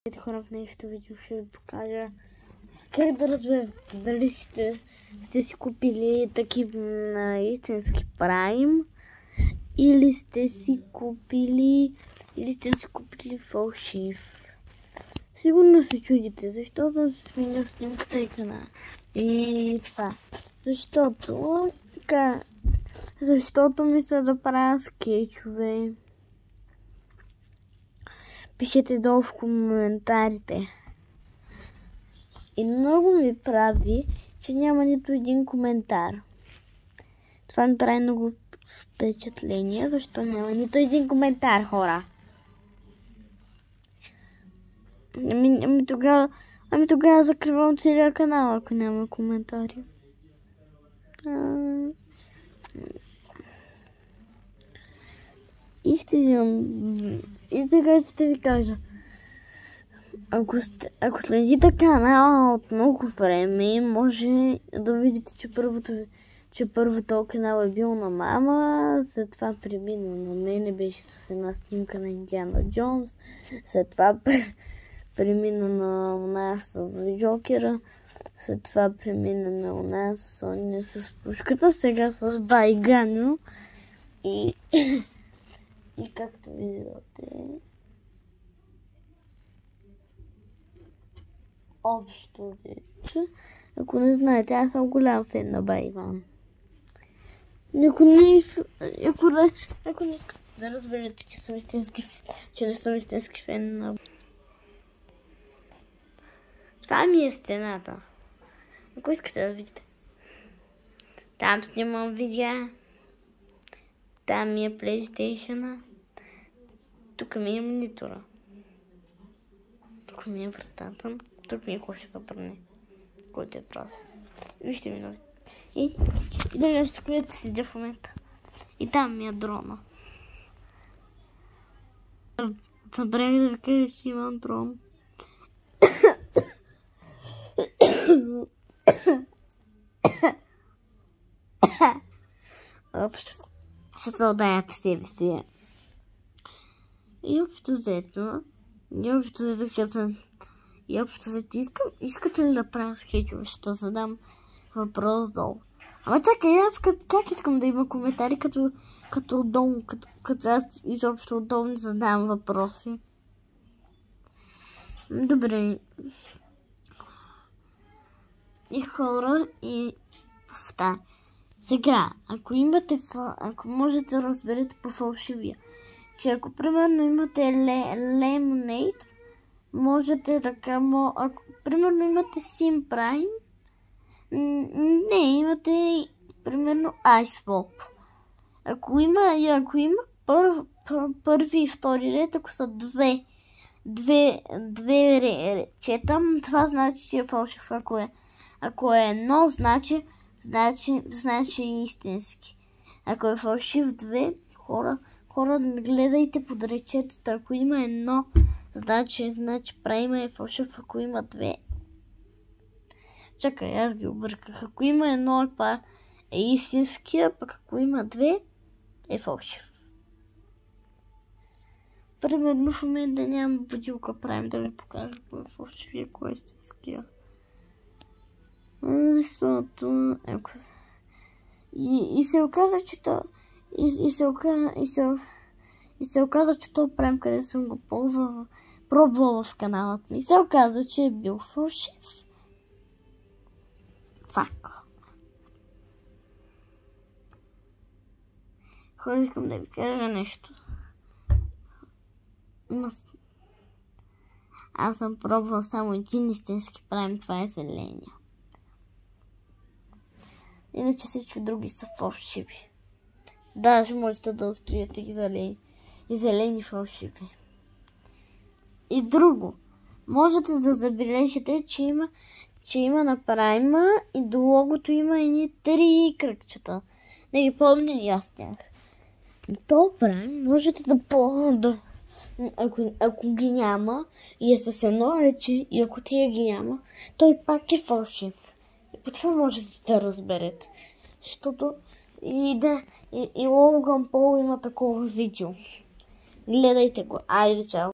Хора, в нещо видео ще ви покажа как да разберете дали сте си купили такива на истински Prime или сте си купили фалшив. Сигурно се чудите защо съм сменил снимката и канала. И това. Защото мисля да правя скетчове. Пишете долу в коментарите. И много ми прави, че няма нито един коментар. Това ми прави много впечатление, защо няма нито един коментар, хора. Ами тогава закривам целия канал, ако няма коментари. И сега ще ви кажа. Ако следите канала от много време, може да видите, че първото канал е бил на мама, след това премина на мене, беше с една снимка на Индиана Джонс, след това премина на нас с Джокера, след това премина на нас с Соня с пушката, сега с Байганю и както виждате, общо взето, ако не знаете, аз съм голям фен на Байван. Ако не искате да разберете, че не съм истински фен на... Това ми е стената. Ако искате да видите. Там снимам видеа. Там ми е PlayStation-а. Тук ми е монитора. Тук ми е вратата. Тук ми е коша за пране, който е празен. Вижте ми нови. И да нещо, където седя в момента. И там ми е дрона. Забравих да ви кажа, че имам дрон. Ще се отдая по себе си. И общо взето, искате ли да правя скетчове? Ще задам въпрос долу. Ама чакай, аз как искам да има коментари, като отдолу, като аз изобщо отдолу не задавам въпроси. Добре. И хора, и повтаря. Сега, ако можете да разберете по фалшивия, че ако примерно имате Lemonade, можете така, ако примерно имате Sim Prime, не, имате примерно Ice Pop. Ако има първи и втори ред, ако са две речета, това значи, че е фалшив. Ако е едно, значи истински. Ако е фалшив две, хора, гледайте под речетата. Ако има едно, значи Prime е фалшив. Ако има две, чакай, аз ги обърках. Ако има едно, е истински, а пък ако има две, е фалшив. Примерно в момента нямам будилка Prime да ви покажа кой е фалшив и кой е истинския. Защото и се оказа, че то Prime, къде съм го пробвала в каналът ми, се оказа, че е бил фалшив. Фак. Хора, искам да ви кажа нещо. Аз съм пробвал само един истински Prime, това е зеления. Иначе всички други са фалшиви. Даже можете да откриете и зелени фалшиви. И друго. Можете да забележите, че има на Прайма и до логото има едни 3 кръгчета. Не ги помня и аз тях. То Прайм можете да ако ги няма и е с едно рече, и ако тия ги няма, той пак е фалшив. И по това можете да разберете. Защото и Логан Пол има такова видео. Гледайте го. Айде, чао.